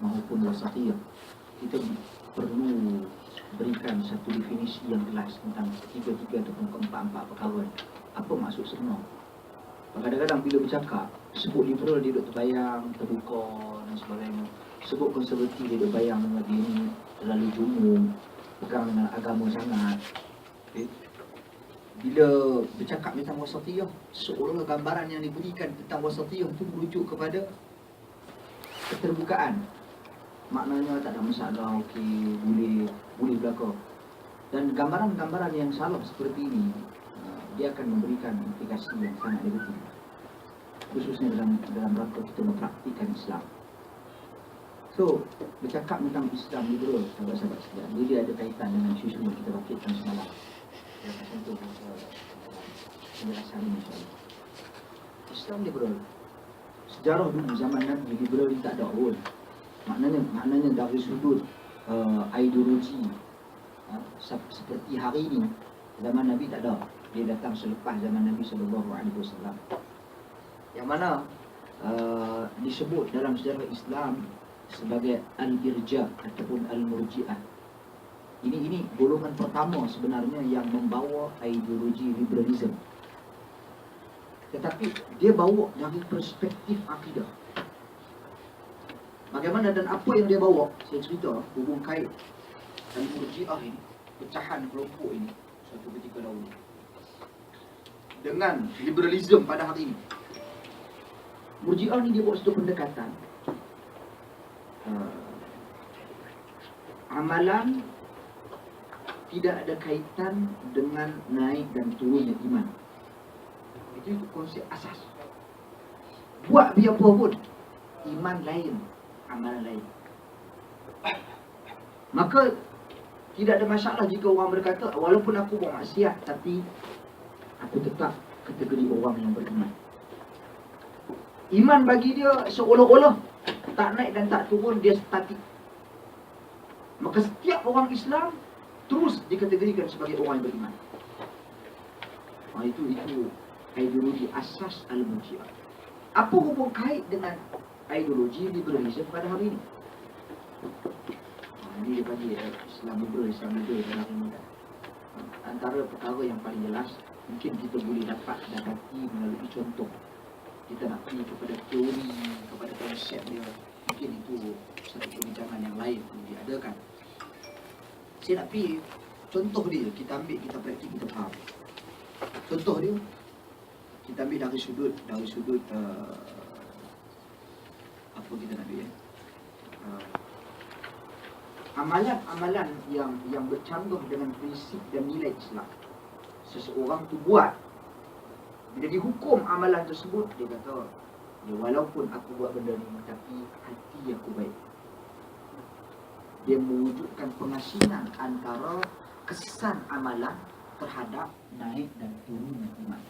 maupun wasatiyah, kita perlu berikan satu definisi yang jelas tentang ketiga-tiga ataupun keempat-empat perkara. Apa maksud sebenar? Kadang-kadang bila bercakap, sebut liberal dia duk terbayang, terbuka dan sebagainya. Sebut konservatif dia duk bayang dia ni terlalu jumung, pegang dengan agama sangat. Okay. Bila bercakap tentang wasatiyah, seolah gambaran yang diberikan tentang wasatiyah itu merujuk kepada keterbukaan. Maknanya tak ada masalah, okey, boleh berlaku. Dan gambaran-gambaran yang salah seperti ini, dia akan memberikan implikasi yang sangat negatif, khususnya dalam rangka kita mempraktikkan Islam. So, bercakap tentang Islam liberal, sahabat-sahabat sekalian, dia ada kaitan dengan isu yang kita bangkitkan semalam. Yang akan sentuh penjelasan ini insyaAllah. Islam liberal, sejarah dulu zaman Nabi, liberal ini tak ada role. Maknanya dari sudut ideologi seperti hari ini, zaman Nabi tak ada. Dia datang selepas zaman Nabi SAW, yang mana disebut dalam sejarah Islam sebagai al-irja ataupun al-murji'ah. Ini golongan pertama sebenarnya yang membawa ideologi liberalism. Tetapi dia bawa dari perspektif akidah. Bagaimana dan apa yang dia bawa? Saya cerita hubung kait al-murji'ah ini, pecahan kelompok ini suatu ketika dahulu, dengan liberalism pada hari ini. Murji'ah ni dia buat satu pendekatan amalan tidak ada kaitan dengan naik dan turunnya iman. Itu konsep asas. Buat biar apa pun, iman lain, amalan lain. Maka tidak ada masalah jika orang berkata, walaupun aku buat maksiat, tapi aku tetap kategori orang yang beriman. Iman bagi dia seolah-olah tak naik dan tak turun, dia statik. Maka setiap orang Islam terus dikategorikan sebagai orang yang beriman. Itu ideologi asas al-murji'ah. Apa hubung kait dengan ideologi liberalisme pada hari ini? Ini dia bagi Islam liberal pada hari ini. Antara perkara yang paling jelas, mungkin kita boleh dapat dapati melalui contoh. Kita nak pergi kepada teori, kepada konsep dia, mungkin itu satu perbincangan yang lain yang diadakan. Saya nak pergi contoh dia, kita ambil, kita praktik, kita faham. Contoh dia, kita ambil dari sudut apa kita nak ambil amalan-amalan yang bercanggah dengan prinsip dan nilai Islam. Seseorang tu buat, bila dihukum amalan tersebut, dia kata, ya, walaupun aku buat benda ni, tapi hati aku baik. Dia mewujudkan pengasingan antara kesan amalan terhadap naik dan turunnya iman.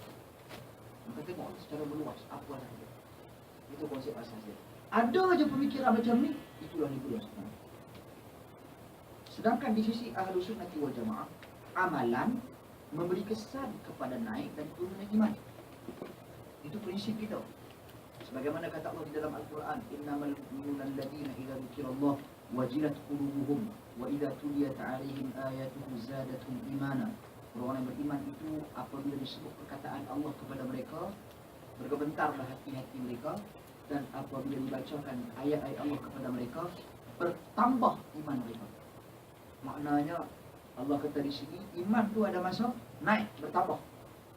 Maka tengok secara meluas apa ada. Itu konsep asas dia. Ada je pemikiran macam ni, itulah liberal sebenarnya. Sedangkan di sisi Ahlus Sunnah wal Jamaah, amalan memberi kesan kepada naik dan turunnya iman. Itu prinsip kita. Sebagaimana kata Allah di dalam Al-Quran, innamal mu'minuna alladhina idza dzukirallah wajilat qulubuhum wa idza tuliyat 'alaihim ayatuhu zadatuhum imana. Orang yang beriman itu apabila disebut perkataan Allah kepada mereka, bergementarlah hati-hati mereka, dan apabila dibacakan ayat-ayat Allah kepada mereka, bertambah iman mereka. Maknanya Allah kata di sini, iman tu ada masa naik, bertambah.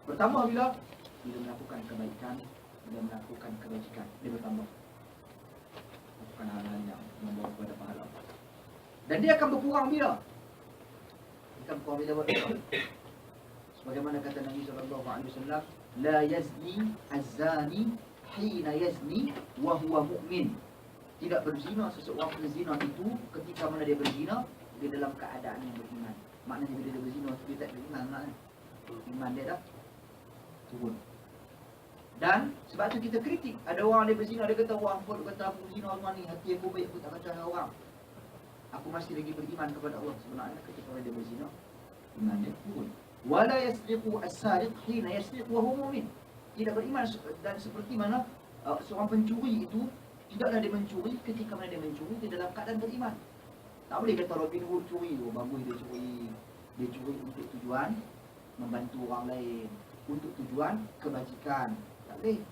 Bertambah bila melakukan kebaikan, bila melakukan kebajikan, dia bertambah. Melakukan hal-hal yang membawa kepada pahala. Dan dia akan berkurang bila? Dia akan berkurang bila buat apa? Sebagaimana kata Nabi SAW, la yazni az-zani hina yazni wa huwa mu'min. Tidak berzina seseorang berzina itu ketika mana dia berzina, dia dalam keadaan yang beriman. Maknanya bila dia berzina, dia tak beriman, maknanya iman dia dah turun. Dan sebab tu kita kritik. Ada orang dia berzina, dia kata, wah, aku kata aku berzina orang ni, hati aku baik, aku tak kacau dengan orang, aku masih lagi beriman kepada Allah. Sebenarnya ketika dia berzina, iman dia turun. Wala yasriqu as-sariq hina yasriq wa huwa mu'min. Tidak beriman. Dan seperti mana seorang pencuri itu Tidaklah dia mencuri ketika mana dia mencuri di dalam keadaan beriman. Tak boleh kata Robin Hood curi, bagus dia curi. Dia curi untuk tujuan membantu orang lain, untuk tujuan kebajikan. Tak boleh.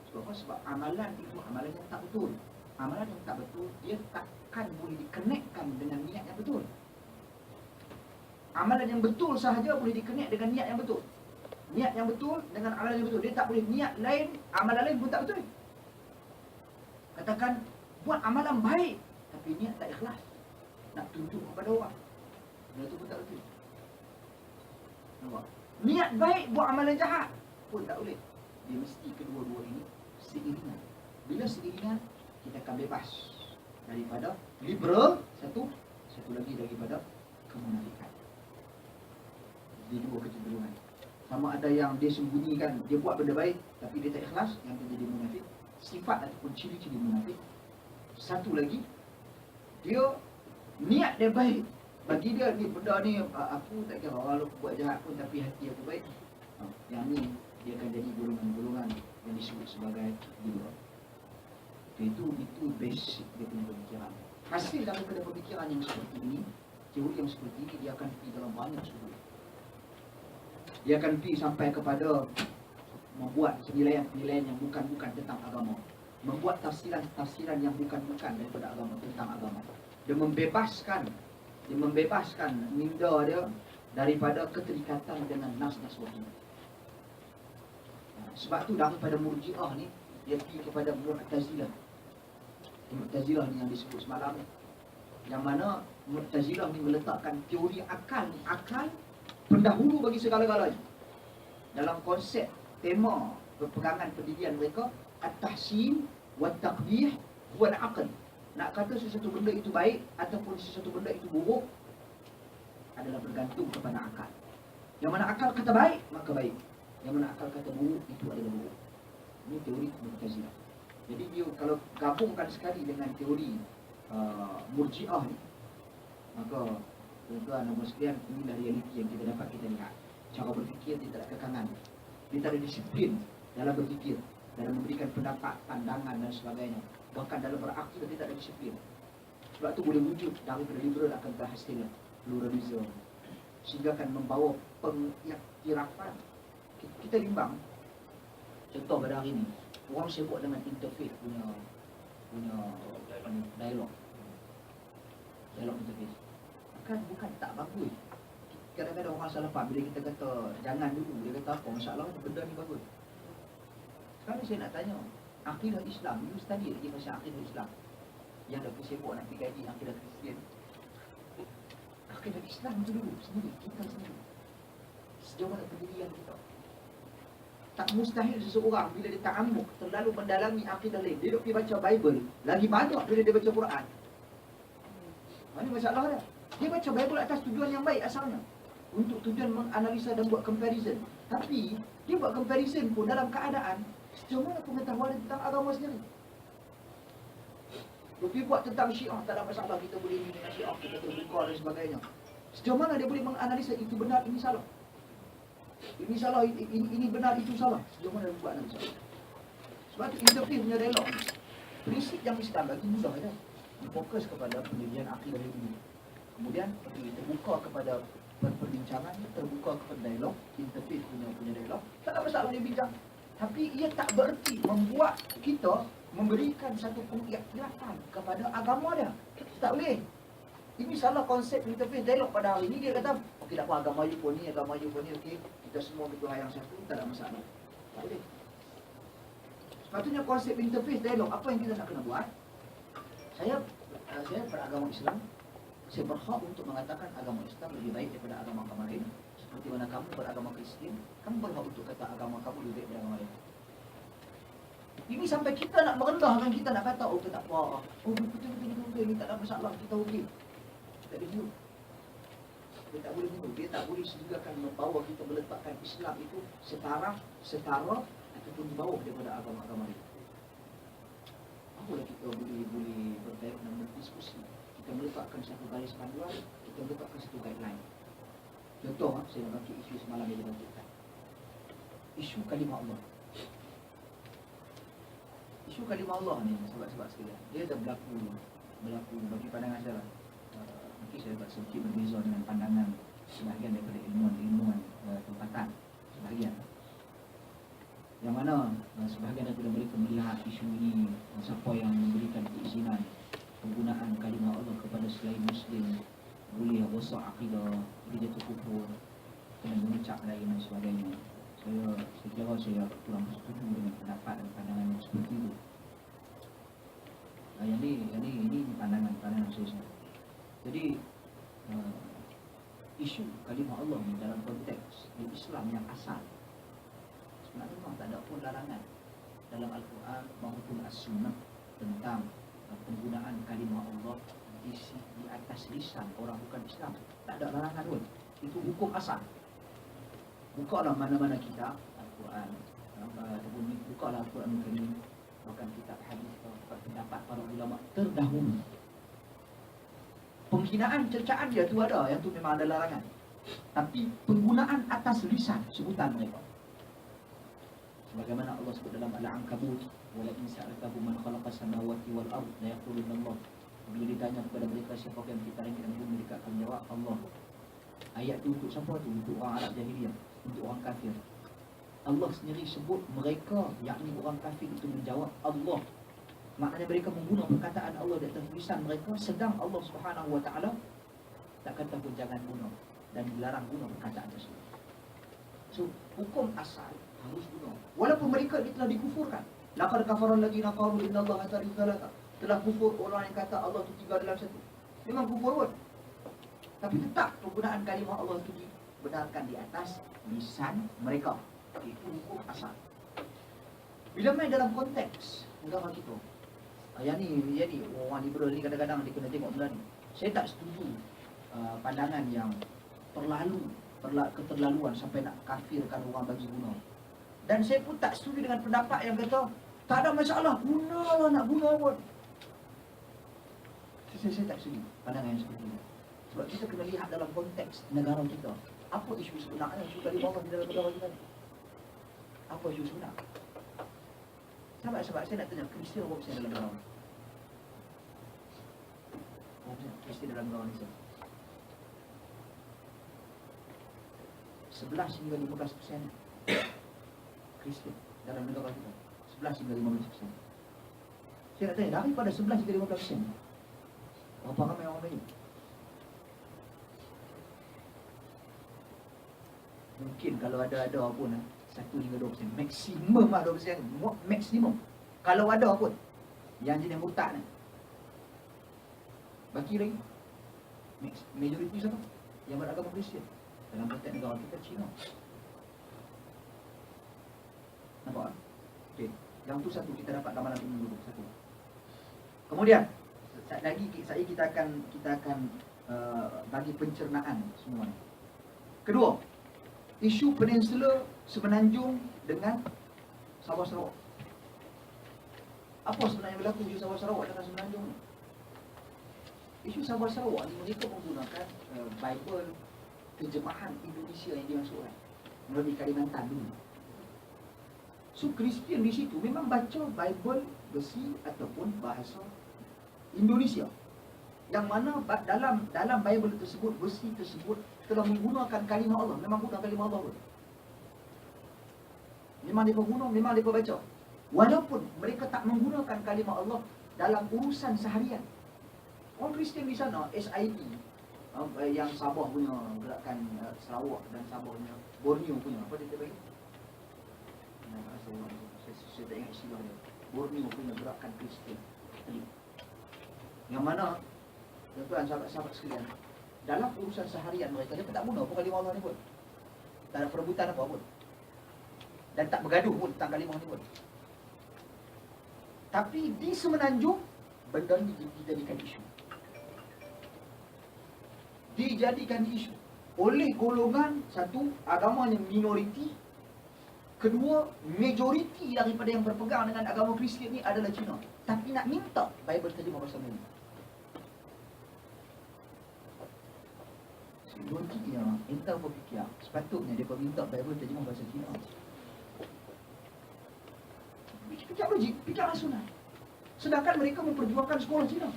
Sebab apa? Sebab amalan itu amalan yang tak betul. Amalan yang tak betul, dia takkan boleh dikonekkan dengan niat yang betul. Amalan yang betul sahaja boleh dikonek dengan niat yang betul. Niat yang betul dengan amalan yang betul. Dia tak boleh niat lain, amalan lain pun tak betul. Katakan buat amalan baik tapi niat tak ikhlas, nak tunjuk kepada orang, benda tu pun tak betul. Nampak? Niat baik buat amalan jahat pun tak boleh. Dia mesti kedua-dua ini seiringan. Bila seiringan, kita akan bebas daripada liberal satu lagi daripada kemunafikan. Di dua kecenderungan. Sama ada yang dia sembunyikan, dia buat benda baik tapi dia tak ikhlas, yang menjadi munafik. Sifat ataupun ciri-ciri munafik. Satu lagi, dia niat dia baik. Bagi dia ni benda ni aku tak kira orang buat jahat pun tapi hati aku baik. Yang ni dia akan jadi golongan-golongan yang disebut sebagai liberal. Itu basic dia punya pemikiran. Hasil daripada pemikiran yang seperti ini, teori yang seperti ini, dia akan pergi dalam banyak sudut. Dia akan pergi sampai kepada membuat penilaian-penilaian yang bukan-bukan tentang agama, membuat tafsiran-tafsiran yang bukan-bukan daripada agama tentang agama. Dia membebaskan minda dia daripada keterikatan dengan nas-nas wahyu. Sebab tu daripada Murji'ah ni dia pergi kepada Mu'tazilah. Mu'tazilah ni yang disebut semalam ni, yang mana Mu'tazilah ni meletakkan teori akal pendahulu bagi segala-galanya. Dalam konsep tema pegangan pendirian mereka, at-tahsin wa taqbih wa al-aql. Nak kata sesuatu benda itu baik ataupun sesuatu benda itu buruk adalah bergantung kepada akal. Yang mana akal kata baik, maka baik. Yang mana akal kata buruk, itu adalah buruk. Ini teori Mu'tazilah. Jadi dia kalau gabungkan sekali dengan teori Murji'ah ni, maka tuan-tuan dan sekalian, inilah realiti yang kita dapat kita lihat. Cara berfikir dia tak ada kekangan. Dia tak ada disiplin dalam berfikir, dalam memberikan pendapat, pandangan dan sebagainya. Bahkan dalam berakidah dia tak ada disiplin. Sebab tu boleh wujud daripada liberal akan berhasil pluralism, sehingga akan membawa pengiktirafan. Kita bimbang. Contoh pada hari ni, orang sibuk dengan interfaith punya dialog interfaith. Bukan tak bagus. Kadang-kadang orang salah faham bila kita kata jangan dulu, dia kata apa masalah benda ni bagus. Sekarang saya nak tanya, akidah Islam, you study lagi pasal akidah Islam yang dah sibuk nak pergi kaji akidah Kristian. Akidah Islam tu dulu sendiri, kita sendiri, sejauh mana pendirian kita. Tak mustahil seseorang bila dia ta'ammuk, terlalu mendalami akidah lain, dia duk pergi baca Bible lagi banyak bila dia baca Quran. Mana masalah dia? Dia baca Bible atas tujuan yang baik asalnya, untuk tujuan menganalisa dan buat comparison. Tapi dia buat comparison pun dalam keadaan sejauh mana pengetahuan tentang agama sendiri. Dia buat tentang Syiah, tak ada masalah, kita boleh ini dengan Syiah, kita terbuka dan sebagainya. Sejauh mana dia boleh menganalisa itu benar, ini salah, ini salah, ini benar, itu salah. Sejauh mana dia buat analisa. Sebab itu interfaith punya dialog, prinsip yang Islam bagi mudah saja. Fokus kepada pendirian akidah ini. Kemudian kita buka kepada perbincangan, terbuka kepada dialog, interfaith punya dialog. Tak ada masalah dia bincang. Tapi ia tak bererti membuat kita memberikan satu pengiktirafan kepada agama dia. Tak boleh. Ini salah konsep interfaith dialog pada hari ini. Dia kata, okey tak apa, agama you pun ni, okey, kita semua berdoa yang satu, tak ada masalah. Tak boleh. Sepatutnya konsep interfaith dialog, apa yang kita nak kena buat? Saya beragama Islam, saya berhak untuk mengatakan agama Islam lebih baik daripada agama-agama lain. Seperti mana kamu beragama Kristian, kamu berhak untuk kata agama kamu lebih baik daripada agama lain. Ini sampai kita nak merendahkan, kita nak kata, oh tak apa, oh betul, ini tak ada masalah, kita okey. Tak boleh dulu. Dia tak boleh dulu. Dia tak boleh sehinggakan membawa kita meletakkan Islam itu setara ataupun di bawah daripada agama-agama lain. Apalah kita boleh berdialog dan berdiskusi. Kita meletakkan satu garis panduan, kita meletakkan satu guideline. Contoh, saya nak bagi isu semalam yang dibacakan. Isu kalimah Allah. Isu isu kalimah Allah ni, sahabat-sahabat sekalian, dia dah berlaku bagi pandangan saya lah. Mungkin saya dapat sedikit berbeza dengan pandangan sebahagian daripada ilmuwan tempatan sebahagian, yang mana sebahagian daripada mereka melihat isu ini, siapa yang memberikan keizinan penggunaan kalimah Allah kepada selain Muslim boleh rosak akidah, dia jatuh kufur, kena mengecap lain dan sebagainya. Saya kira saya kurang setuju dengan pendapat dan pandangan yang seperti itu. Yang ini pandangan saya. Jadi isu kalimah Allah ni dalam konteks Islam yang asal, sebenarnya memang tak ada pun larangan dalam Al-Quran maupun As-Sunnah tentang penggunaan kalimah Allah di atas lisan orang bukan Islam. Tak ada larangan pun. Itu hukum asal. Bukalah mana-mana kitab Al-Quran, ataupun bukalah Al-Quran Karim, bahkan kitab hadis atau pendapat para ulama terdahulu. Penghinaan, cercaan dia tu ada, yang tu memang ada larangan. Tapi penggunaan atas lisan sebutan mereka, sebagaimana Allah sebut dalam Al-Ankabut, wala in sa'altahum man khalaqas samawati wal ard la yaquluna Allah. Bila ditanya kepada mereka siapa yang mencipta langit dan bumi, mereka akan jawab Allah. Ayat tu untuk siapa tu? Untuk orang Arab jahiliyah, untuk orang kafir. Allah sendiri sebut mereka, yakni orang kafir itu menjawab Allah. Maknanya mereka menggunakan perkataan Allah di atas lisan mereka, sedang Allah Subhanahu Wa Taala tak kata pun jangan guna dan dilarang guna perkataan tersebut. So, hukum asal harus guna. Walaupun mereka ini telah dikufurkan. Laqad kafara alladziina qalu innallaha thalithu thalatha. Telah kufur orang yang kata Allah itu tiga dalam satu. Memang kufur pun. Tapi tetap penggunaan kalimah Allah itu dibenarkan di atas lisan mereka. Itu hukum asal. Bila main dalam konteks negara kita, yang ni orang liberal ni kadang-kadang dia kena tengok benda ni. Saya tak setuju pandangan yang keterlaluan sampai nak kafirkan orang bagi guna. Dan saya pun tak setuju dengan pendapat yang kata tak ada masalah, gunalah, nak guna pun. Saya tak setuju pandangan yang seperti ini. Sebab kita kena lihat dalam konteks negara kita. Apa isu sebenarnya isu kalimah Allah di dalam negara kita ni? Apa isu sebenar? Sahabat-sahabat, saya nak tanya, Kristian berapa persen dalam negara? Kristian dalam negara Malaysia 11 hingga 15% Kristian dalam negara kita. 11 hingga 15%. Saya nak tanya, daripada 11 hingga 15%, berapa ramai orang Melayu? Mungkin kalau ada pun 1 hingga 2%, maksimum lah 2%, maksimum. Kalau ada pun yang jenis murtad ni, baki lagi majoriti siapa? Yang beragama Kristian. Dalam konteks negara kita, Cina. Nampak? Okey, yang tu satu, kita dapat gambaran ini dulu satu. Kemudian lagi kita akan bagi pencernaan semua ni. Kedua, isu peninsula Semenanjung dengan Sabah Sarawak. Apa sebenarnya berlaku isu Sabah Sarawak dengan Semenanjung ni? Isu Sabah Sarawak ni mereka menggunakan Bible terjemahan Indonesia yang dimasukkan melalui Kalimantan dulu. So Kristian di situ memang baca Bible besi ataupun bahasa Indonesia, yang mana dalam Bible tersebut, besi tersebut telah menggunakan kalimah Allah. Memang guna kalimah Allah pun. Memang mereka guna, memang mereka baca. Walaupun mereka tak menggunakan kalimah Allah dalam urusan seharian. Orang Kristian di sana, SID, yang Sabah punya gerakan Sarawak dan Sabah punya Borneo punya, apa dia bagi? Saya tak ingat istilah dia. Borneo punya gerakan Kristian. Yang mana, tuan-tuan, sahabat-sahabat sekalian, dalam urusan seharian mereka, dia tak guna pun kalimah Allah ni pun. Tak ada perebutan apa pun. Dan tak bergaduh pun tentang kalimah ni pun. Tapi di Semenanjung, benda ni dijadikan isu. Dijadikan isu oleh golongan satu, agamanya minoriti. Kedua, majoriti daripada yang berpegang dengan agama Kristian ni adalah Cina. Tapi nak minta Bible terjemah bahasa Melayu. Logiknya, entah berfikir, sepatutnya mereka minta Bible terjemah bahasa Cina. fikir logik, fikir rasional. Sedangkan mereka memperjuangkan sekolah Cina.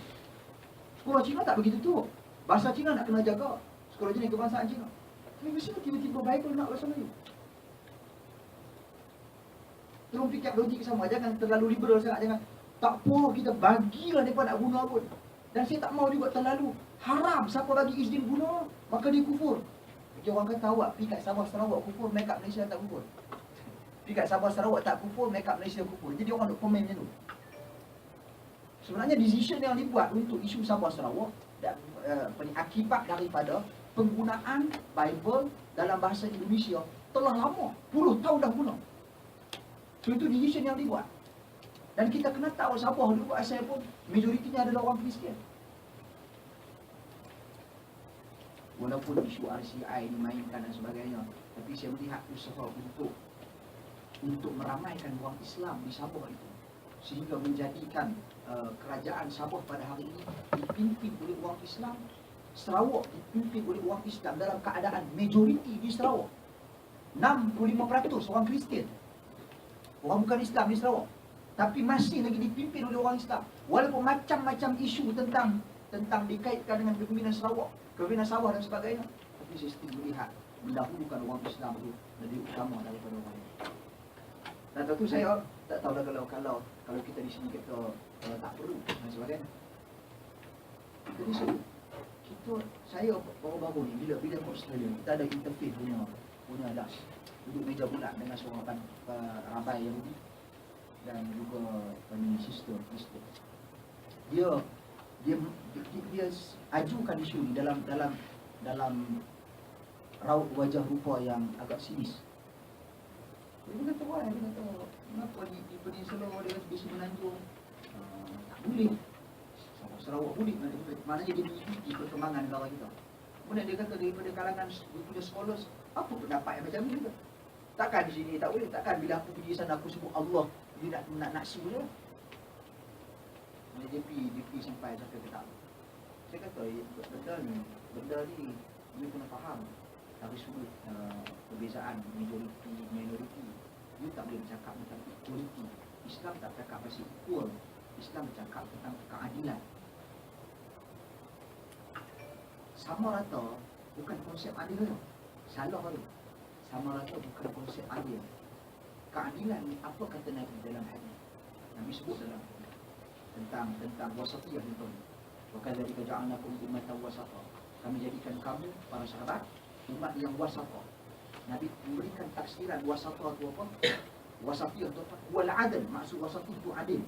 Sekolah Cina tak begitu tu. Bahasa Cina nak kena jaga. Sekolah Cina kebangsaan Cina. Tapi mesti tiba-tiba Bible nak bahasa Melayu. Tolong fikir logik sama. Jangan terlalu liberal sangat. Jangan. Tak apa, kita bagilah mereka nak guna pun. Dan saya tak mau juga terlalu haram. Siapa bagi izin guna, maka dia kufur. Jadi orang kata awak pergi kat Sabah Sarawak kufur, mereka kat Malaysia tak kufur. Pergi kat Sabah Sarawak tak kufur, mereka kat Malaysia kufur. Jadi orang duk komen macam tu. Sebenarnya decision yang dibuat untuk isu Sabah Sarawak dan akibat daripada penggunaan Bible dalam bahasa Indonesia telah lama, puluh tahun dah guna. So itu decision yang dibuat. Dan kita kena tahu Sabah dulu asal pun majoritinya adalah orang Kristian. Walaupun isu RCI dimainkan dan sebagainya, tapi saya melihat usaha untuk meramaikan orang Islam di Sabah itu, sehingga menjadikan kerajaan Sabah pada hari ini dipimpin oleh orang Islam. Sarawak dipimpin oleh orang Islam dalam keadaan majoriti di Sarawak 65% orang Kristian, orang bukan Islam di Sarawak, tapi masih lagi dipimpin oleh orang Islam. Walaupun macam-macam isu tentang dikaitkan dengan kepimpinan Sarawak, kepimpinan Sabah dan sebagainya, tapi saya still melihat mendahulukan orang Islam itu lebih utama daripada orang lain. Dan tentu saya tak tahulah kalau kita di sini kata tak perlu dan sebagainya. Jadi saya baru-baru ni bila ke Australia, kita ada interfaith punya das. Duduk meja bulat dengan seorang rabai Yahudi dan juga sister Kristen. Dia ajukan isu ni dalam raut wajah rupa yang agak sinis. Dia kata, wah, dia kata, kenapa di Peninsula dia kata di Semenanjung tak boleh. Sarawak boleh, maknanya dia mengikuti perkembangan negara kita. Kemudian dia kata daripada kalangan dia punya scholars, apa pendapat yang macam ni juga? Takkan di sini tak boleh, takkan bila aku pergi sana aku sebut Allah, dia nak su je. Dia pergi sampai ke tak. Saya kata, benda ni dia kena faham dari sudut perbezaan minoriti. Dia tak boleh bercakap tentang equality. Islam tak cakap pasal equal. Islam bercakap tentang keadilan. Sama rata bukan konsep adil. Salah tu. Sama rata bukan konsep adil. Keadilan ni apa kata Nabi dalam hadis? Nabi sebut dalam hadis tentang wasatiyah itu. Bukan dari ja'alnakum ummatan wasata. Kami jadikan kamu para sahabat umat yang wasata. Nabi memberikan tafsiran wasata itu apa? Wasatiyah itu apa? Wal adl. Maksud wasatiyah itu adil.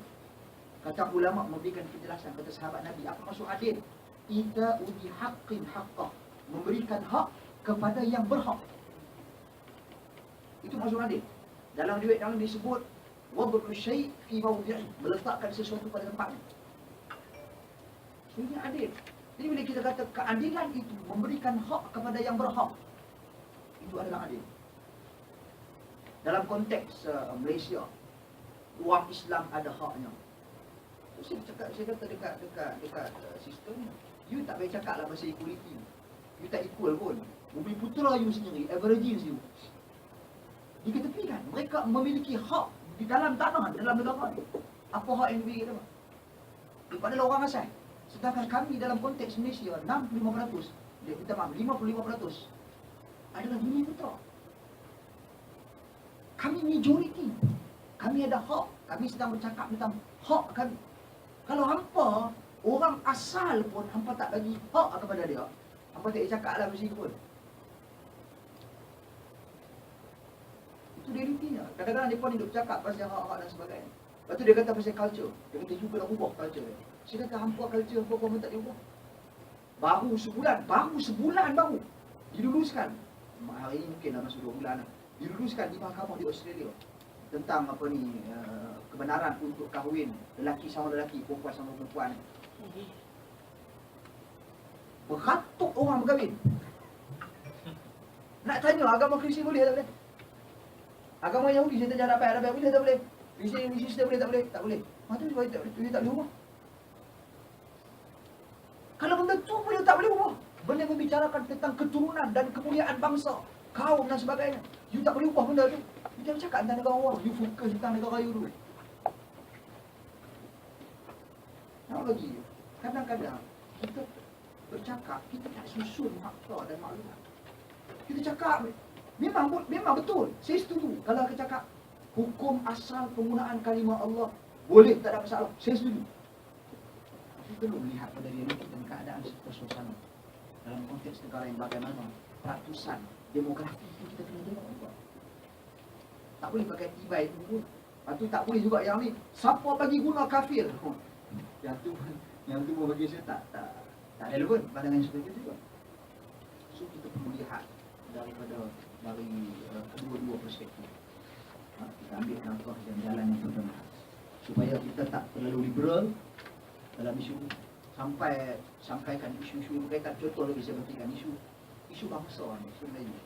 Kata ulama memberikan penjelasan, kata sahabat Nabi, apa maksud adil? Ita uji haqqin haqqah. Memberikan hak kepada yang berhak. Itu maksud adil. Dalam riwayat yang disebut wad'u syai' fi mawdi'i, meletakkan sesuatu pada tempatnya. Ini adil. Jadi bila kita kata keadilan itu memberikan hak kepada yang berhak, itu adalah adil. Dalam konteks Malaysia, orang Islam ada haknya. Saya kata dekat sistem, you tak boleh cakap lah pasal equality. You tak equal pun. Bumi putera you sendiri, aborigines you, diketepikan. Mereka memiliki hak di dalam tanah, dalam negara ni. Apa hak yang diberi kita? Mereka adalah orang asal. Sedangkan kami dalam konteks Malaysia, 65%, 55% adalah bumi putera. Kami majoriti. Kami ada hak. Kami sedang bercakap tentang hak kami. Kalau hampa, orang asal pun hampa tak bagi hak kepada dia, hampa tak cakap lah mesti pun. Itu realitinya. Kadang-kadang mereka ni duk cakap pasal hak-hak dan sebagainya. Lepas tu dia kata pasal culture. Dia kata juga nak ubah culture dia. Saya kata hampa culture apa pun tak diubah. Baru sebulan baru diluluskan. Hari ini mungkin dah masuk 2 bulan lah. Diluluskan di mahkamah di Australia tentang apa ni, kebenaran untuk kahwin lelaki sama lelaki, perempuan sama perempuan. Beratuk orang berkahwin. Nak tanya agama Kristian boleh tak boleh? Agama Yahudi saya tanya dapat boleh tak boleh? Kristian boleh tak boleh? Tak boleh. Macam tu tak boleh ubah. Kalau benda tu boleh tak boleh ubah. Benda membicarakan tentang keturunan dan kemuliaan bangsa, kaum dan sebagainya. You tak boleh ubah benda tu. You jangan cakap tentang negara orang. You fokus tentang negara you dulu. lagi, kadang-kadang kita bercakap, kita tak susun fakta dan maklumat. Kita cakap, memang betul, saya setuju. Kalau kita cakap, hukum asal penggunaan kalimah Allah, boleh, tak ada masalah, saya setuju. Tapi perlu melihat pada realiti dan keadaan suasana. Dalam konteks negara yang bagaimana, ratusan, demografi itu kita kena tengok juga. Tak boleh pakai tibai itu pun. Lepas tu tak boleh juga yang ni, siapa bagi guna kafir? Yang tu pun bagi saya tak relevan pandangan seperti itu juga. So kita perlu lihat dari kedua-dua perspektif. Kita ambil langkah dan jalan yang benar, supaya kita tak terlalu liberal dalam isu, sampaikan isu-isu berkaitan. Contoh lagi saya berikan isu bangsa ni, isu Melayu.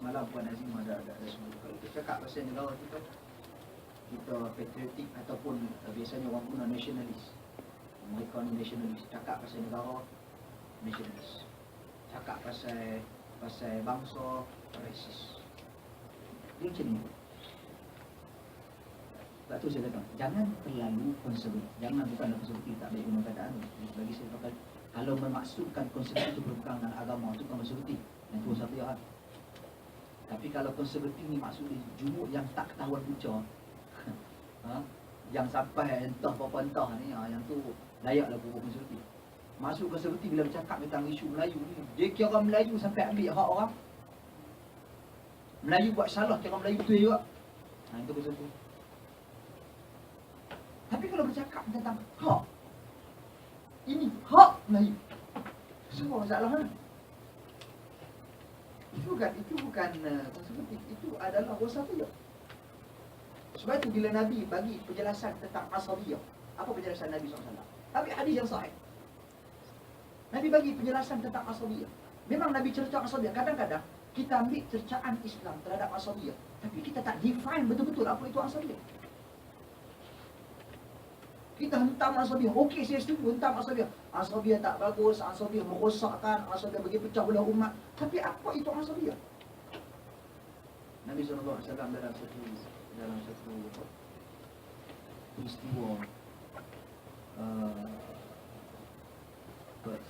Malam Puan Azim ada sebut, kalau kita cakap pasal negara kita patriotik ataupun biasanya orang guna nasionalis. Mereka ni nasionalis, cakap pasal negara nasionalis, cakap pasal bangsa rasis. Dia macam ni. Sebab tu saya kata, jangan terlalu konservatif. Jangan, bukanlah konservatif tak baik guna keadaan. Bagi saya pakai, kalau memaksudkan konservatif itu berpegang dengan agama, itu bukan konservatif. Yang tu satu yang. Tapi kalau konservatif ni maksudnya jumuk yang tak ketahuan punca, yang sampai entah apa-apa ni, yang tu layaklah pokok konservatif. Maksud konservatif bila bercakap tentang isu Melayu ni, dia kira Melayu sampai ambil hak orang. Melayu buat salah, kira Melayu betul juga. Itu konservatif. Tapi kalau bercakap tentang hak, ini hak Melayu, semua masalah kan? Itu bukan konservatif, itu adalah wasatiyah. Sebab itu bila Nabi bagi penjelasan tentang asabiyah, apa penjelasan Nabi SAW? Tapi hadis yang sahih. Nabi bagi penjelasan tentang asabiyah. Memang Nabi cerca asabiyah. Kadang-kadang kita ambil cercaan Islam terhadap asabiyah, tapi kita tak define betul-betul apa itu asabiyah. Kita hentam asabiyah. Okey, saya setuju hentam asabiyah. Asabiyah tak bagus, asabiyah merosakkan, asabiyah bagi pecah belah umat. Tapi apa itu asabiyah? Nabi SAW dalam satu peristiwa,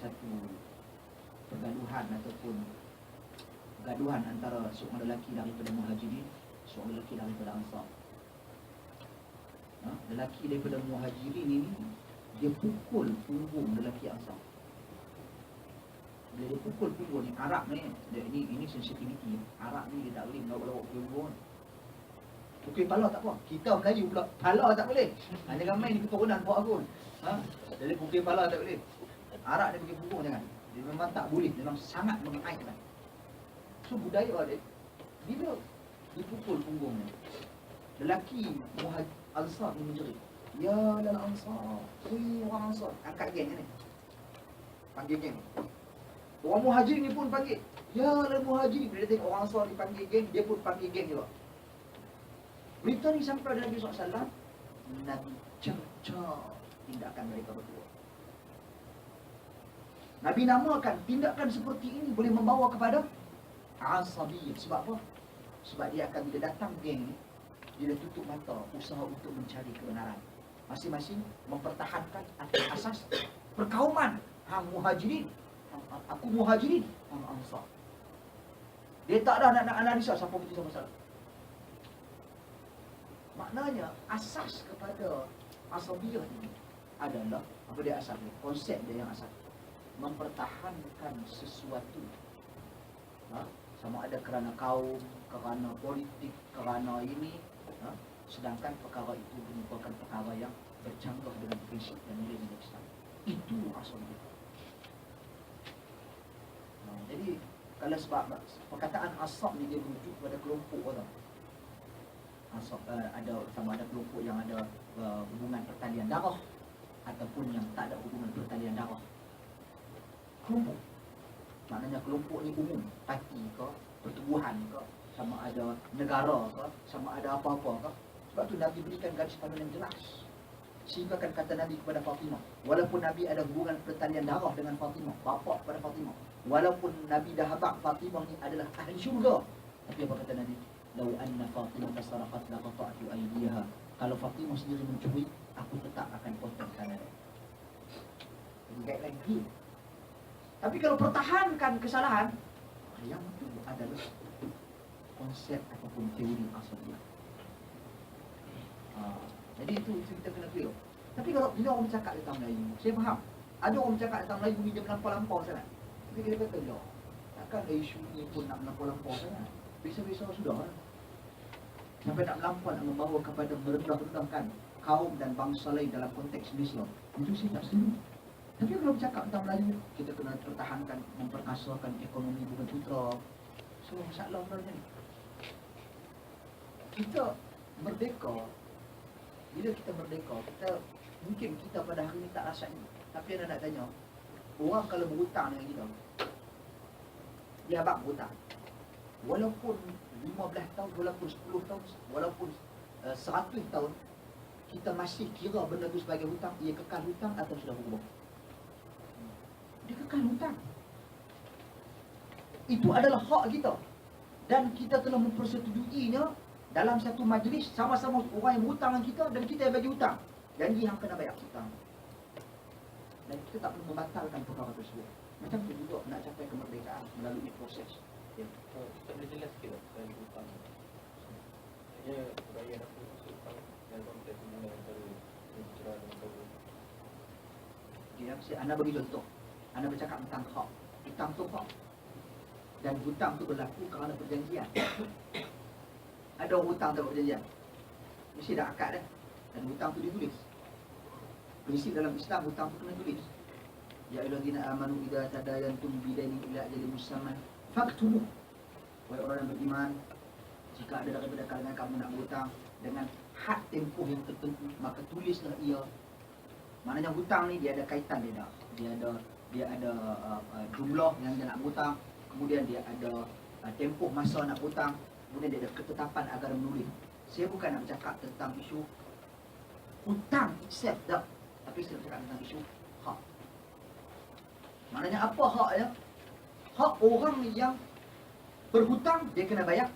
satu pergaduhan ataupun gaduhan antara seorang lelaki daripada Muhajirin, seorang lelaki daripada Ansar. Lelaki daripada Muhajirin ini, dia pukul punggung lelaki Ansar. Bila dia pukul punggung ni, Arab ni, ini sensitivity. Arab ni dia tak boleh melawak-lawak punggung. Pukul pala tak apa. Kita Melayu pula, pala tak boleh. Jangan main di keturunan buat aku. Jadi pukul pala tak boleh. Arab dia pergi punggung jangan. Dia memang tak boleh, memang sangat mengaitkan. So budaya dia, bila dipukul punggungnya, lelaki Ansar ni menjerit, ya lal Ansar, orang Ansar, angkat geng ni, panggil geng. Orang Muhajir ni pun panggil, ya lal Muhajir. Bila dia tengok orang Ansar dipanggil geng, dia pun panggil geng juga. Berita ni sampai dari Nabi SAW, Nabi cerca tindakan mereka berdua. Nabi namakan tindakan seperti ini boleh membawa kepada asabiyah. Sebab apa? Sebab dia akan bila datang geng ni, dia dah tutup mata usaha untuk mencari kebenaran. Masing-masing mempertahankan atas asas perkauman. Hang Muhajirin, aku Muhajirin, hang Ansar. Dia tak ada nak analisa siapa betul siapa salah. Maknanya asas kepada asabiyah ini adalah apa dia asasnya? Konsep dia yang asas, mempertahankan sesuatu. Sama ada kerana kaum, kerana politik, kerana ini, sedangkan perkara itu merupakan perkara yang bercanggah dengan prinsip dan nilai-nilai Islam. Itu asabiyah. Jadi kalau sebab perkataan asab ni dia merujuk pada kelompok orang. Asab ada sama ada kelompok yang ada hubungan pertalian darah ataupun yang tak ada hubungan pertalian darah. Kelompok, maknanya kelompok ni umum, parti ke, pertubuhan ke, sama ada negara ke, sama ada apa-apa ke. Sebab tu Nabi berikan garis panduan yang jelas. Sehingga kan kata Nabi kepada Fatimah, walaupun Nabi ada hubungan pertalian darah dengan Fatimah, bapa kepada Fatimah, walaupun Nabi dah habaq Fatimah ni adalah ahli syurga, tapi apa kata Nabi? Lau anna Fatimah tasarafat laqata'tu aydiha. Kalau Fatimah sendiri mencuri, aku tetap akan potong sana. Ingat lagi. Tapi kalau pertahankan kesalahan, yang itu adalah konsep ataupun teori asal. Jadi itu kita kena clear. Tapi kalau bila orang bercakap tentang Melayu, saya faham. Ada orang bercakap tentang Melayu ni dia melampau-lampau sangat. Tapi kita kata, ya, takkan isu ni pun nak melampau-lampau sangat. Biasa-biasa sudah lah. Sampai nak melampau, nak membawa kepada merendah-rendahkan kaum dan bangsa lain dalam konteks Islam. Itu saya tak setuju. Tapi kalau bercakap tentang Melayu, kita kena pertahankan, memperkasakan ekonomi Bumiputera. So, masalah sebenarnya ni. Kita merdeka. Bila kita merdeka, kita mungkin kita pada hari ini tak rasai. Tapi anda nak tanya, orang kalau berhutang dengan kita, dia abang berhutang. Walaupun 15 tahun, walaupun 10 tahun, walaupun 100 tahun, kita masih kira benda itu sebagai hutang. Ia kekal hutang atau sudah berubah? Dia kekal hutang. Itu adalah hak kita. Dan kita telah mempersetujuinya dalam satu majlis, sama-sama orang yang berhutang dengan kita dan kita yang bagi hutang. Janji yang kena bayar hutang. Dan kita tak perlu membatalkan perkara tersebut. Macam tu juga nak capai kemerdekaan melalui proses. Ya, tak boleh jelas sikit dari hutang. Hanya bayar apa maksud hutang dalam konteks hubungan antara berbicara dengan kawan. Okay, anda bagi contoh. Anda bercakap tentang hak. Hutang tu hak. Dan hutang tu berlaku kerana perjanjian. Ada orang hutang tak perjanjian. Mesti dah akad dah. Dan hutang tu ditulis. Prinsip dalam Islam, hutang tu kena tulis. Ya ayyuhallazina amanu idza tadayantum bidainin ila ajalin musamman faktubu. Wahai orang yang beriman, jika ada daripada kalangan kamu nak berhutang dengan had tempoh yang tertentu, maka tulislah ia. Maknanya hutang ni dia ada kaitan dia dah. Dia ada jumlah yang dia nak berhutang, kemudian dia ada tempoh masa nak berhutang, kemudian dia ada ketetapan agar menulis. Saya bukan nak bercakap tentang isu hutang itself dah, tapi saya bercakap tentang isu hak. Maknanya apa haknya? Hak orang yang berhutang, dia kena bayar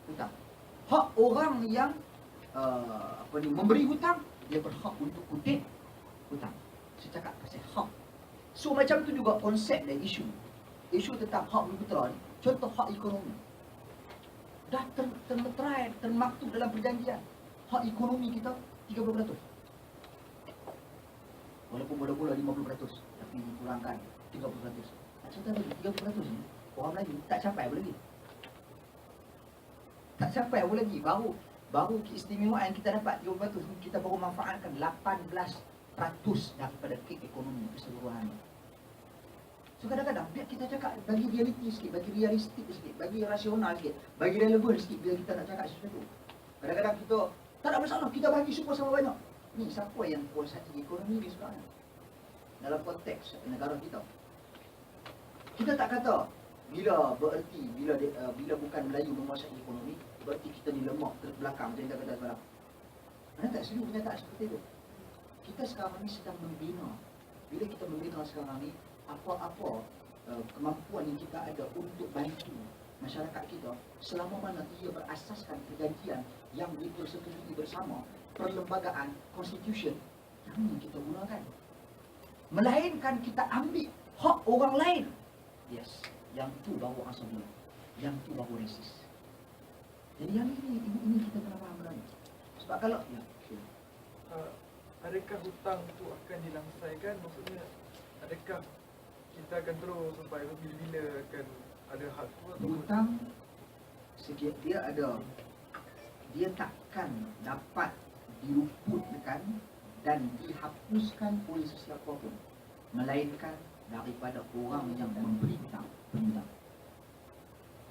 hutang. Hak orang yang memberi hutang, dia berhak untuk kutip hutang. Saya cakap pasal hak. So macam tu juga konsep dan isu tentang hak Bumiputera ni. Contoh hak ekonomi. Dah termeterai, termaktub dalam perjanjian. Hak ekonomi kita 30%. Walaupun mula-mula 50%, tapi dikurangkan 30%. Contoh lagi 30% ni, orang Melayu tak capai apa lagi. Tak capai apa lagi. Baru keistimewaan yang kita dapat 30%, kita baru manfaatkan 18% daripada kek ekonomi keseluruhan. So kadang-kadang biar kita cakap bagi realiti sikit, bagi realistik sikit, bagi rasional sikit, bagi relevan sikit bila kita nak cakap sesuatu. Kadang-kadang kita tak ada masalah, kita bagi super sama banyak. Ni siapa yang kuasai ekonomi ni sebenarnya? Dalam konteks negara kita. Kita tak kata bila bukan Melayu menguasai ekonomi, berarti kita ni lemah, terbelakang, macam kita kata sekarang. Anda tak setuju pernyataan seperti itu? Kita sekarang ni sedang membina. Bila kita membina sekarang ni, apa-apa kemampuan yang kita ada untuk bantu masyarakat kita, selama mana ia berasaskan perjanjian yang dipersetujui bersama, perlembagaan, constitution, yang ini kita gunakan. Melainkan kita ambil hak orang lain. Yes, yang tu baru asabiyah, yang tu baru resis. Jadi yang ini kita kena faham benar. Sebab kalau adakah hutang itu akan dilangsaikan? Maksudnya, adakah kita akan terus sampai bila-bila akan ada hak tu? Hutang setiap dia takkan dapat diluputkan dan dihapuskan oleh sesiapa pun, melainkan daripada orang yang memberi hutang, penghutang.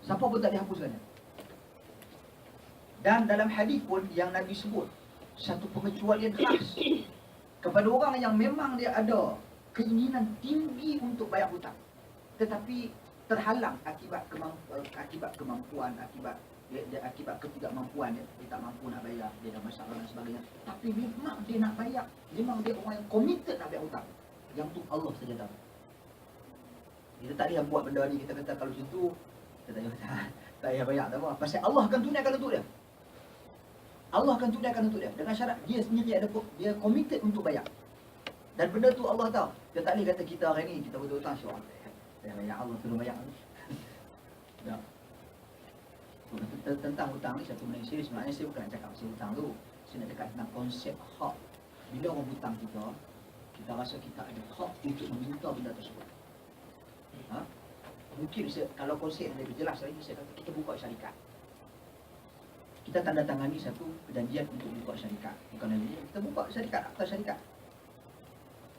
Siapa pun tak dihapuskan. Dan dalam hadis pun yang Nabi sebut satu pengecualian khas kepada orang yang memang dia ada keinginan tinggi untuk bayar hutang, tetapi terhalang akibat kemampuan, akibat ketidakmampuan dia tak mampu nak bayar, dia ada masalah dan sebagainya. Tapi memang dia nak bayar, memang dia orang yang committed nak bayar hutang. Yang tu Allah saja tahu. Kita tak boleh buat benda ni, kita kata kalau situ kita tak payah bayar, tak apa. Pasal Allah akan tunaikan untuk dia. Allah akan tunaikan untuk dia dengan syarat dia sendiri dia committed untuk bayar. Dan benda tu Allah tahu. Dia tak boleh kata kita hari ni kita betul-betul syurga. Ya Allah tolong bayar. Tak. Tentang hutang ni satu benda serius. Sebenarnya saya bukan nak cakap pasal hutang tu. Saya nak cakap tentang konsep hak. Bila orang hutang kita rasa kita ada hak untuk meminta benda tersebut. Ha? Mungkin kalau konsep yang lebih jelas lagi, saya kata kita buka syarikat. Kita tanda tangani satu perjanjian untuk buka syarikat. Bukan lagi kita buka syarikat, akta syarikat.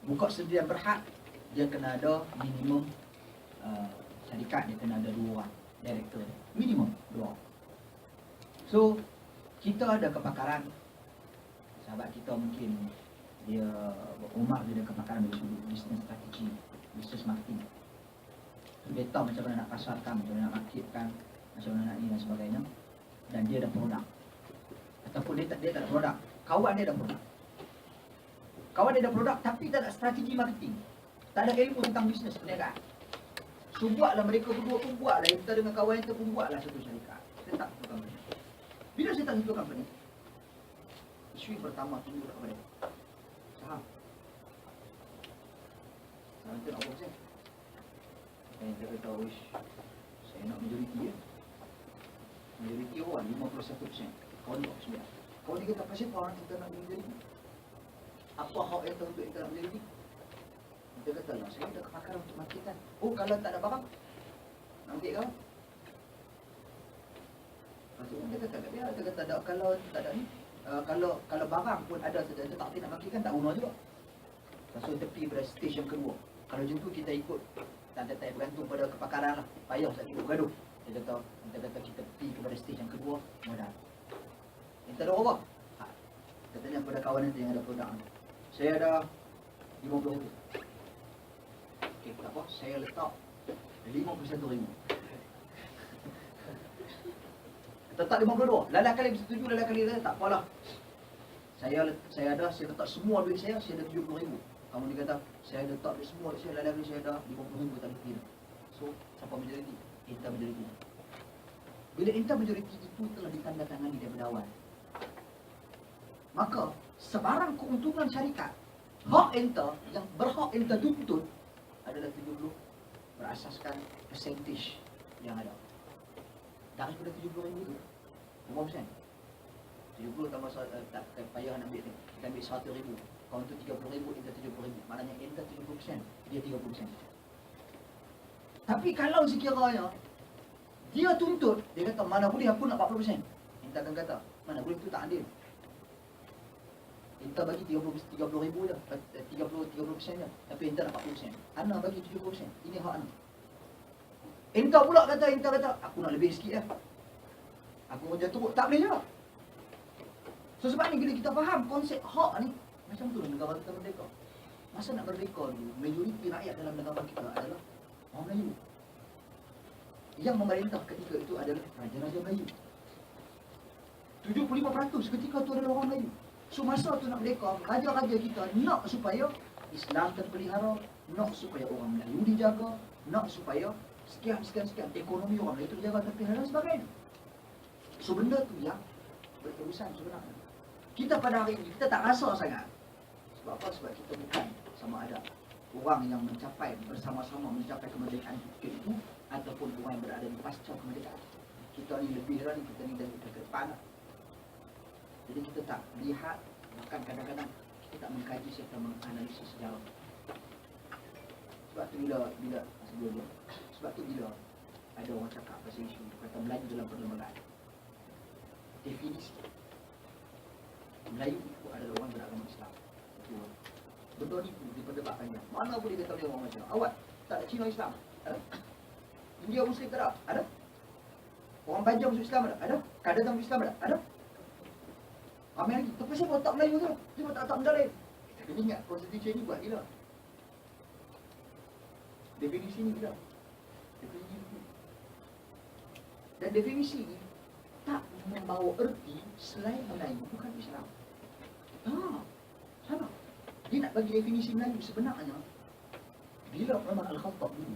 Buka sendirian berhad, dia kena ada minimum syarikat, dia kena ada 2 orang director, minimum 2 orang. So kita ada kepakaran. Sahabat kita mungkin dia Umar, dia ada kepakaran dari sudut business strategi, business marketing. Dia tahu macam mana nak pasarkan, macam mana nak marketkan, macam mana nak ni dan sebagainya. Dan dia ada produk. Ataupun dia tak ada produk, kawan dia ada produk. Kawan dia ada produk tapi tak ada strategi marketing. Tak ada ilmu tentang bisnes perniagaan. So buatlah mereka berdua pun buatlah, kita dengan kawan kita pun buatlah satu syarikat. Saya tak satu company. Bila saya tak satu company, isu yang pertama tunggu kepada mereka. Saham. Saham itu nak apa? Saya kata, wish, saya nak majoriti ya. Majoriti orang 51%. Kawan 49%. Kawan dia kata, pasal orang kita nak majoriti? Apa hak yang untuk kita nak majoriti? Kita kata lah, saya ada kepakaran untuk marketan. Oh, kalau tak ada barang, nak ambil kau? Lepas tu dia kata, dia kata ada, kalau tak ada ni, kalau barang pun ada saja, dia tak nak marketkan, tak guna juga. Lepas tu tepi pada stage yang kedua. Kalau macam tu kita ikut, tak bergantung pada kepakaran lah. Payah tak ikut gaduh. Kita kata kita pergi kepada stage yang kedua, modal. Kita ada apa? Katanya pada kawan nanti yang ada produk ni. Saya ada 50,000. Okey, tak apa, saya letak 51,000. Letak 52. Lalah kali bersetuju, lalah kali tak apalah. Saya letak semua duit saya ada 70,000. Kamu dia kata, saya letak duit semua duit saya, lalah kali saya ada 50,000 tak lebih. So, siapa majoriti? Inta majoriti. Bila inta majoriti itu telah ditandatangani daripada awal, maka sebarang keuntungan syarikat, hak inta yang berhak inta tuntut adalah 70 berasaskan percentage yang ada. Daripada 70,000 itu, berapa persen? 70 tambah tak payah nak ambil ni. Kita ambil 100,000. Kawan tu 30,000, inta 70,000. Maknanya inta 70%, dia 30%. Tapi kalau sekiranya dia tuntut, dia kata mana boleh aku nak 40%. Inta akan kata, mana boleh tu tak adil. Inta bagi 30,000 je, 30% je. Tapi Inta nak 40%. Ana bagi 70%. Ini hak Ana. Inta pula kata, aku nak lebih sikit lah. Aku kerja teruk, tak boleh juga. So sebab ni bila kita faham konsep hak ni, macam tu negara kita merdeka. Masa nak merdeka dulu, majoriti rakyat dalam negara kita adalah orang Melayu. Yang memerintah ketika itu adalah Raja-Raja Melayu. 75% ketika itu adalah orang Melayu. So masa tu nak merdeka, raja-raja kita nak supaya Islam terpelihara, nak supaya orang Melayu dijaga, nak supaya sekian, ekonomi orang Melayu terjaga terpelihara dan sebagainya. So benda tu yang berterusan sebenarnya. Kita pada hari ini, kita tak rasa sangat. Sebab apa? Sebab kita bukan sama ada orang yang bersama-sama mencapai kemerdekaan ketika itu, ataupun orang yang berada di pasca kemerdekaan. Kita ni lebih lah ni, kita ni dari ke depan. Jadi kita tak lihat, bahkan kadang-kadang kita tak mengkaji serta menganalisis sejarah. Sebab tu bila ada orang cakap pasal isu kata Melayu dalam perlembagaan, definisi Melayu itu adalah orang beragama Islam. Betul ni diperdebatkannya. Mana boleh kata dia orang macam awak tak ada Cina Islam? Ada? India Muslim tak ada? Ada? Orang Banjar masuk Islam ada? Ada? Kadazan masuk Islam ada? Ada? Ramai lagi. Tapi siapa tak Melayu tu? Siapa tak benda lain? Jadi ingat, konstitusi ni buat gila. Definisi ni gila. Definisi ni. Dan definisi ni tak membawa erti selain Melayu bukan Islam. Sama. Dia nak bagi definisi Melayu sebenarnya. Bila Umar Al-Khattab dulu,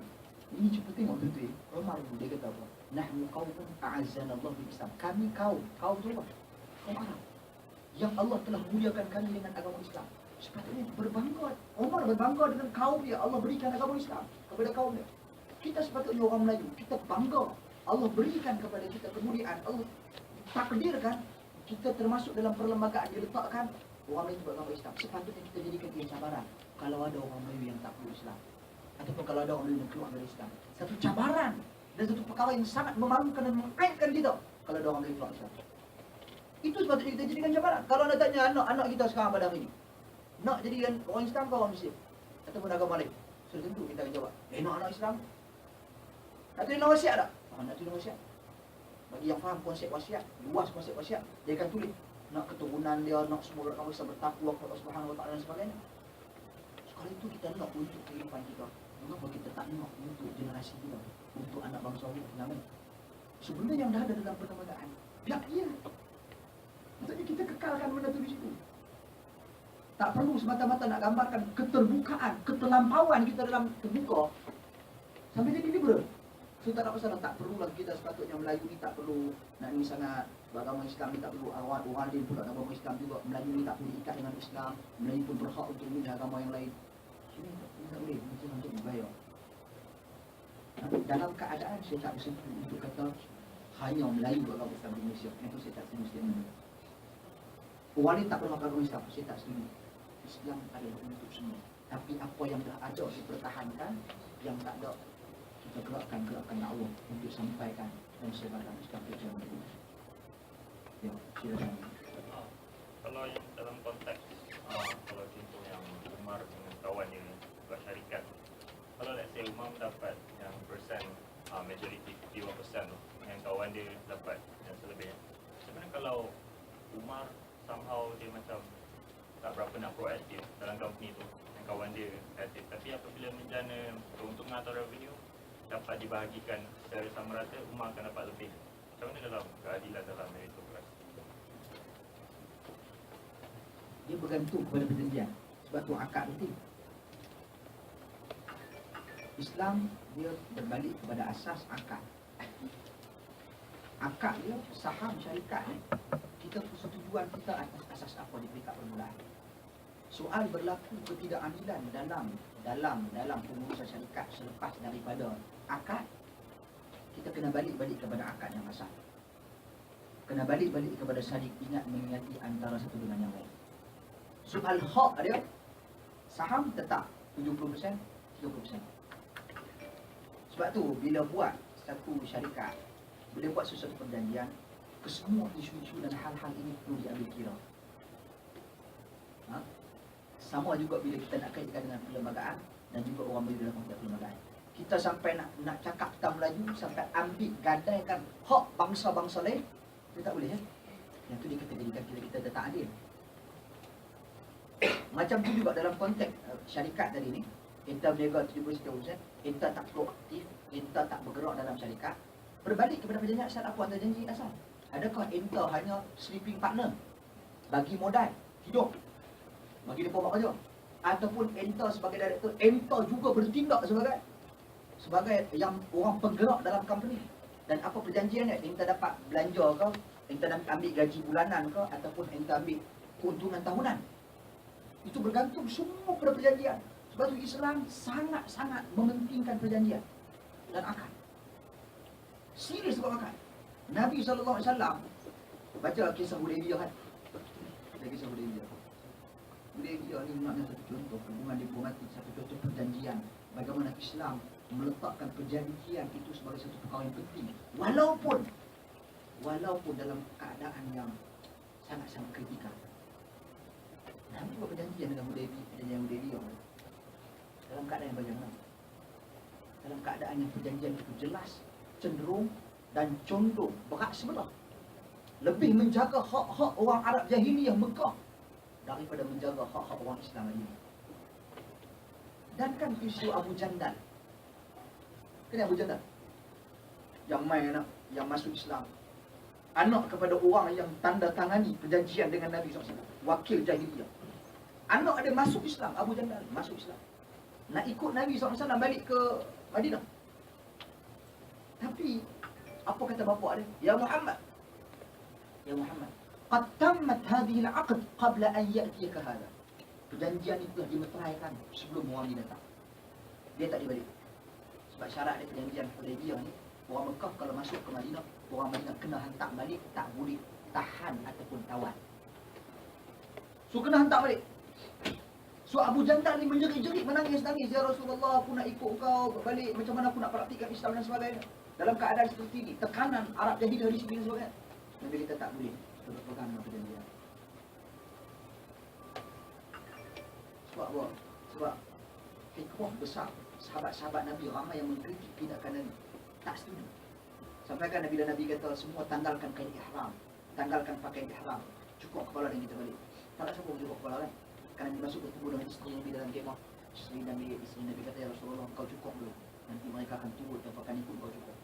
ini cuba tengok tuan-tuan. Umar dulu dia kata apa? Nahnu qaumun a'azzana Allah bil Islam. Kami kaum tu apa? Kaum Arab. yang Allah telah muliakan kami dengan agama Islam. Sepatutnya berbangga. Umar berbangga dengan kaum dia. Allah berikan agama Islam kepada kaum dia. Kita sepatutnya orang Melayu, kita bangga. Allah berikan kepada kita kemuliaan. Allah takdirkan kita termasuk dalam perlembagaan diletakkan orang Melayu beragama Islam. Sepatutnya kita jadikan dia cabaran. Kalau ada orang Melayu yang tak perlu Islam, ataupun kalau ada orang Melayu yang keluar dari Islam, satu cabaran dan satu perkara yang sangat memalukan dan mengaibkan kita kalau ada orang Melayu keluar Islam. Itu sepatutnya kita jadikan cabaran. Kalau anda tanya anak-anak kita sekarang pada hari ini, nak jadikan orang Islam ke orang Muslim ataupun agama lain, sudah tentu kita akan jawab, nak anak Islam. Nak tulis wasiat tak? Nak tulis wasiat. Bagi yang faham konsep wasiat, luas konsep wasiat, dia akan tulis nak keturunan dia, nak semua orang bisa bertakwa kepada Allah Subhanahu Wa Taala dan sebagainya. Sekali itu kita nak untuk kehidupan kita. Mengapa kita tak nak untuk generasi kita, untuk anak bangsa kita? Sebenarnya yang dah ada dalam perlembagaan, biar dia. Maksudnya kita kekalkan benda tu di situ. Tak perlu semata-mata nak gambarkan keterbukaan, keterlampauan kita dalam terbuka sampai jadi liberal. So tak ada masalah, tak perlulah kita sepatutnya Melayu ni tak perlu nak ni sangat beragama Islam ni tak perlu orang lain pula agama Islam juga. Melayu ni tak perlu ikat dengan Islam, Melayu pun berhak untuk memilih agama yang lain. Ini tak boleh, mungkin untuk dibayar. Dalam keadaan saya tak bersetuju untuk kata hanya Melayu beragama Islam di Malaysia. Itu saya tak setuju statement. Orang ni tak perlu agama Islam, saya tak setuju. Islam adalah untuk semua. Tapi apa yang dah ada dipertahankan, yang tak ada kita gerakkan dakwah untuk sampaikan dan sebarkan Islam ke jalan itu. Ya, silakan. Kalau yang dalam konteks kalau contoh yang Umar dengan kawan dia buat syarikat, kalau let's say Umar dapat yang persen majority 51% tu, yang kawan dia dapat yang selebihnya, sebenarnya kalau Umar somehow dia macam tak berapa nak proaktif dalam company tu, yang kawan dia aktif, tapi apabila menjana keuntungan atau revenue dapat dibahagikan secara sama rata, Umar akan dapat lebih. Macam mana dalam keadilan dalam meritokrasi? Dia bergantung kepada perjanjian. Sebab tu akad penting. Islam dia berbalik kepada asas akad. Akad dia saham syarikat ni, kita persetujuan kita atas asas apa di peringkat permulaan. Soal berlaku ketidakadilan dalam pengurusan syarikat selepas daripada akad, kita kena balik kepada akad yang asal. Kena balik kepada saling ingat mengingati antara satu dengan yang lain. Soal hak dia, saham tetap 70%, 30%. Sebab tu bila buat satu syarikat, bila buat sesuatu perjanjian, kesemua isu-isu dan hal-hal ini perlu diambil kira. Sama juga bila kita nak kaitkan dengan perlembagaan dan juga orang Melayu dalam konteks perlembagaan. Kita sampai nak cakap tentang Melayu, sampai ambil gadaikan hak bangsa-bangsa lain, kita tak boleh ya. Yang tu dia kata jadikan kita tak adil. Macam tu juga dalam konteks syarikat tadi ni, kita berniaga 70%, kita tak proaktif, kita tak bergerak dalam syarikat. Berbalik kepada perjanjian asal, apa antara janji asal? Adakah enta hanya sleeping partner, bagi modal hidup, bagi dia buat kerja, ataupun enta sebagai director, enta juga bertindak sebagai yang orang penggerak dalam company? Dan apa perjanjiannya? Enta dapat belanja ke, enta ambil gaji bulanan ke, ataupun enta ambil keuntungan tahunan? Itu bergantung semua pada perjanjian. Sebab itu Islam sangat-sangat mementingkan perjanjian dan akad. Serius dengan akad. Nabi SAW baca kisah Hudaybiyah kan? Kisah Hudaybiyah. Hudaybiyah ni maknanya satu contoh hubungan diplomatik, satu contoh perjanjian. Bagaimana Islam meletakkan perjanjian itu sebagai satu perkara yang penting. Walaupun dalam keadaan yang sangat-sangat kritikal. Nabi buat perjanjian dengan Hudaybiyah dalam keadaan yang bagaimana? Dalam keadaan yang perjanjian itu jelas, cenderung dan condong berat sebelah. Lebih menjaga hak-hak orang Arab Jahiliyah Mekah daripada menjaga hak-hak orang Islam ini. Dan kan isu Abu Jandal. Kan Abu Jandal? Yang main anak, yang masuk Islam. Anak kepada orang yang tanda tangani perjanjian dengan Nabi SAW. Wakil Jahiliyah. Anak ada masuk Islam, Abu Jandal masuk Islam. Nak ikut Nabi SAW balik ke Madinah. Tapi apa kata bapak dia? Ya Muhammad, qad tammat hadhihi al-'aqd qabla an ya'tiyaka hadha. Perjanjian itu telah dimeteraikan sebelum orang ni datang. Dia tak dibalik. Sebab syarat dia perjanjian Hudaybiyah ni, orang Mekah kalau masuk ke Madinah, orang Madinah kena hantar balik, tak boleh tahan ataupun tawan. So kena hantar balik. So Abu Jandal ni menjerit-jerit, menangis-nangis, ya Rasulullah, aku nak ikut kau balik, macam mana aku nak praktikkan Islam dan sebagainya. Dalam keadaan seperti ini, tekanan Arab Jahilah di sini dan sebagainya. Nabi kita tak boleh pegang dengan perjanjian. Sebab apa? Sebab hikmah besar. Sahabat-sahabat Nabi ramai yang mengkritik tindakan Nabi, tak setuju. Sampai kan Nabi dan Nabi kata semua tanggalkan kain ihram, tanggalkan pakaian ihram, cukup kepala dan kita balik. Tak nak siapa cukup kepala kan? Kerana dia masuk bertemu dengan isteri Nabi dalam kemah. Isteri Nabi kata, ya Rasulullah, kau cukup dulu. Nanti mereka akan turut dan akan ikut kau cukup.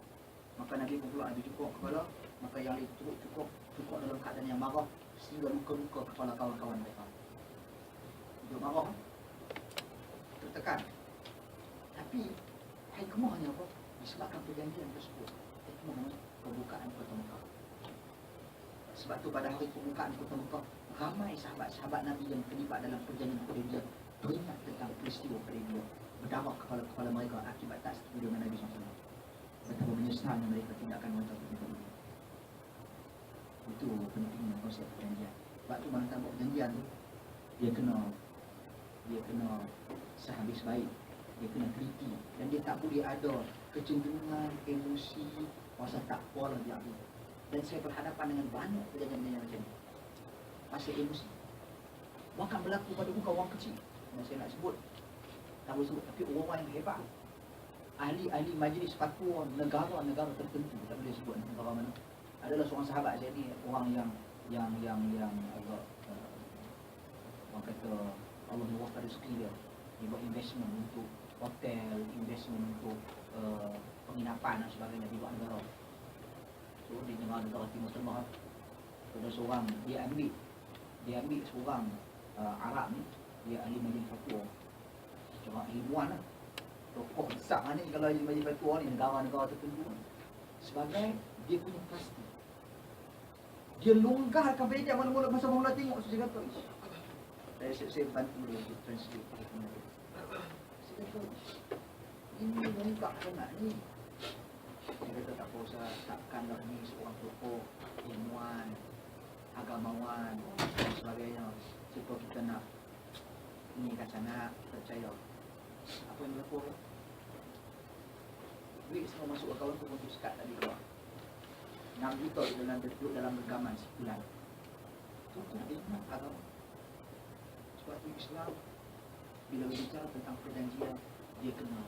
Maka Nabi pun pula Nabi cukup kepala. Maka yang lain turut cukup dalam keadaan yang marah, sehingga luka-luka kepala kawan-kawan mereka. Dia marah, tertekan. Tapi hikmahnya apa? Disebabkan perjanjian tersebut, hikmahnya pembukaan kota Mekah. Sebab tu pada hari pembukaan kota Mekah, ramai sahabat-sahabat Nabi yang terlibat dalam perjanjian Hudaybiyah beringat tentang peristiwa Hudaybiyah, berdarah kepala mereka akibat tak setuju dengan Nabi SAW. Betapa menyesalnya mereka tindakan mereka begitu. Itu pentingnya konsep perjanjian. Sebab tu mana tanpa perjanjian tu, dia kena sehabis baik, dia kena teliti, dan dia tak boleh ada kecenderungan, emosi, rasa takwa lagi aku. Dan saya berhadapan dengan banyak perjanjian-perjanjian macam ni. Pasal emosi. Bahkan berlaku pada bukan orang kecil. Dan saya nak sebut, tak boleh sebut, tapi orang-orang yang hebat. Ahli-ahli majlis fatwa negara-negara tertentu, tak boleh sebut negara mana. Adalah seorang sahabat saya ni, orang yang agak orang kata Allah mewafak rezeki dia. Dia buat investment untuk hotel, investment untuk penginapan dan sebagainya di luar negara. So di negara Timur Tengah, ada seorang dia ambil seorang Arab ni, dia ahli majlis fatwa, seorang ilmuwan lah, tokoh besar ni kalau ahli majlis fatwa ni negara-negara tertentu, sebagai dia punya pasti. Dia longgarkan perjanjian mula-mula masa mula tengok, saya kata saya bantu dia untuk translate. Saya kata ini lengkap sangat ni. Dia kata tak apa usah, takkanlah ni seorang tokoh ilmuwan, agamawan dan sebagainya. Supaya kita nak ni kata nak percaya. Apa yang berlaku? Duit semua masuk akaun tu untuk sekat tadi keluar. 6 juta duduk dalam genggaman sebulan. Cukup ilmu agama. Sebab itu Islam bila berbicara tentang perjanjian, dia kena